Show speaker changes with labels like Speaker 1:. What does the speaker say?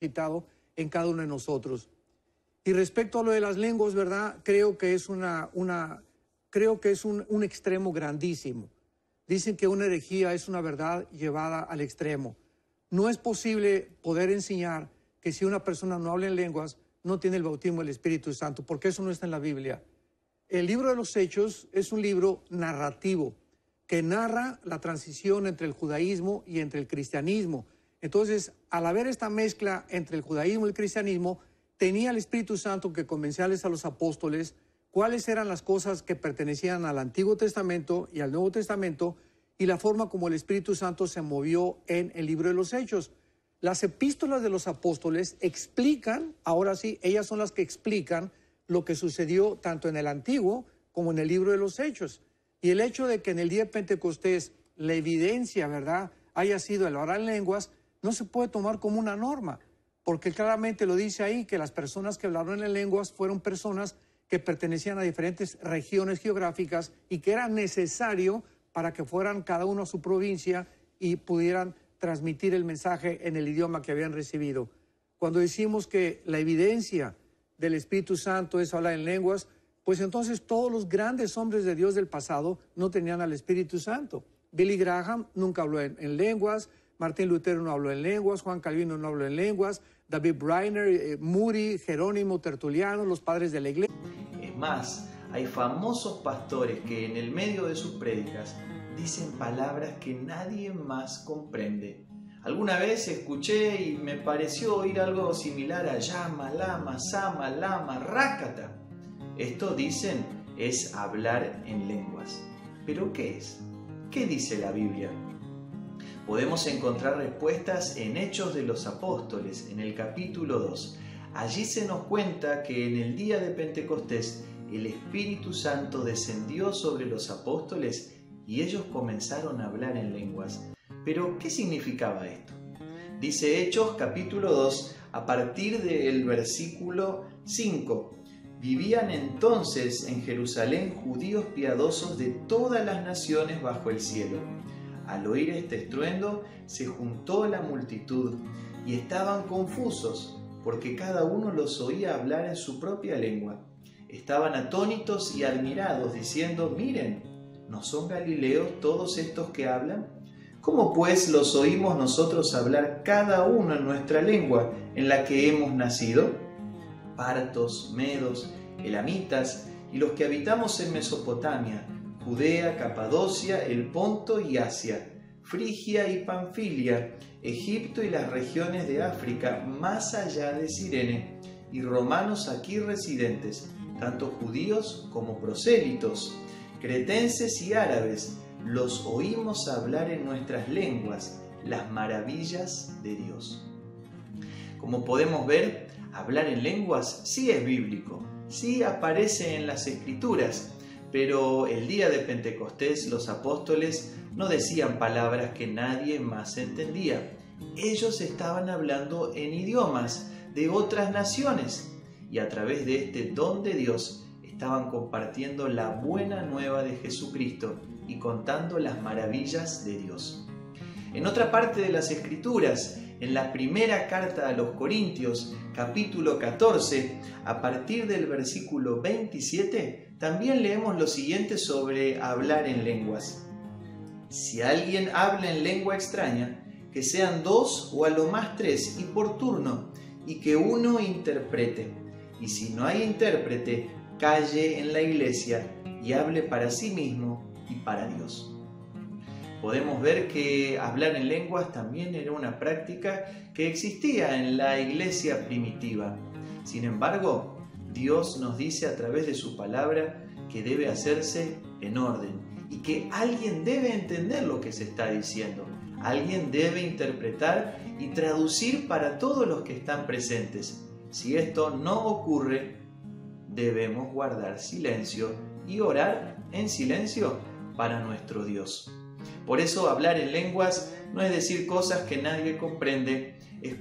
Speaker 1: depositado en cada uno de nosotros. Y respecto a lo de las lenguas, ¿verdad? Creo que es un extremo grandísimo. Dicen que una herejía es una verdad llevada al extremo. No es posible poder enseñar que si una persona no habla en lenguas, no tiene el bautismo del Espíritu Santo, porque eso no está en la Biblia. El libro de los Hechos es un libro narrativo que narra la transición entre el judaísmo y entre el cristianismo. Entonces, al haber esta mezcla entre el judaísmo y el cristianismo, tenía el Espíritu Santo que convencerles a los apóstoles cuáles eran las cosas que pertenecían al Antiguo Testamento y al Nuevo Testamento y la forma como el Espíritu Santo se movió en el libro de los Hechos. Las epístolas de los apóstoles explican, ahora sí, ellas son las que explican lo que sucedió tanto en el Antiguo como en el libro de los Hechos. Y el hecho de que en el día de Pentecostés la evidencia, ¿verdad?, haya sido el orar en lenguas, no se puede tomar como una norma, porque claramente lo dice ahí que las personas que hablaron en lenguas fueron personas que pertenecían a diferentes regiones geográficas y que era necesario para que fueran cada uno a su provincia y pudieran transmitir el mensaje en el idioma que habían recibido. Cuando decimos que la evidencia del Espíritu Santo es hablar en lenguas, pues entonces todos los grandes hombres de Dios del pasado no tenían al Espíritu Santo. Billy Graham nunca habló en lenguas, Martín Lutero no habló en lenguas, Juan Calvino no habló en lenguas, David Brainerd, Moody, Jerónimo, Tertuliano, los padres de la iglesia.
Speaker 2: Es más, hay famosos pastores que en el medio de sus prédicas dicen palabras que nadie más comprende. Alguna vez escuché y me pareció oír algo similar a llama, lama, sama, lama, rácata. Esto, dicen, es hablar en lenguas. ¿Pero qué es? ¿Qué dice la Biblia? Podemos encontrar respuestas en Hechos de los Apóstoles, en el capítulo 2. Allí se nos cuenta que en el día de Pentecostés el Espíritu Santo descendió sobre los apóstoles y ellos comenzaron a hablar en lenguas. ¿Pero qué significaba esto? Dice Hechos capítulo 2 a partir del versículo 5. Vivían entonces en Jerusalén judíos piadosos de todas las naciones bajo el cielo. Al oír este estruendo se juntó la multitud y estaban confusos porque cada uno los oía hablar en su propia lengua. Estaban atónitos y admirados diciendo: miren, ¿no son galileos todos estos que hablan? ¿Cómo pues los oímos nosotros hablar cada uno en nuestra lengua en la que hemos nacido? Partos, medos, elamitas y los que habitamos en Mesopotamia, Judea, Capadocia, el Ponto y Asia, Frigia y Panfilia, Egipto y las regiones de África, más allá de Cirene, y romanos aquí residentes, tanto judíos como prosélitos, cretenses y árabes, los oímos hablar en nuestras lenguas las maravillas de Dios. Como podemos ver, hablar en lenguas sí es bíblico, sí aparece en las Escrituras, pero el día de Pentecostés los apóstoles no decían palabras que nadie más entendía. Ellos estaban hablando en idiomas de otras naciones y a través de este don de Dios estaban compartiendo la buena nueva de Jesucristo y contando las maravillas de Dios. En otra parte de las Escrituras, en la primera carta a los Corintios, capítulo 14, a partir del versículo 27, también leemos lo siguiente sobre hablar en lenguas. Si alguien habla en lengua extraña, que sean 2 o a lo más 3 y por turno, y que uno interprete. Y si no hay intérprete, calle en la iglesia y hable para sí mismo y para Dios. Podemos ver que hablar en lenguas también era una práctica que existía en la iglesia primitiva. Sin embargo, Dios nos dice a través de su palabra que debe hacerse en orden y que alguien debe entender lo que se está diciendo. Alguien debe interpretar y traducir para todos los que están presentes. Si esto no ocurre, debemos guardar silencio y orar en silencio para nuestro Dios. Por eso hablar en lenguas no es decir cosas que nadie comprende, es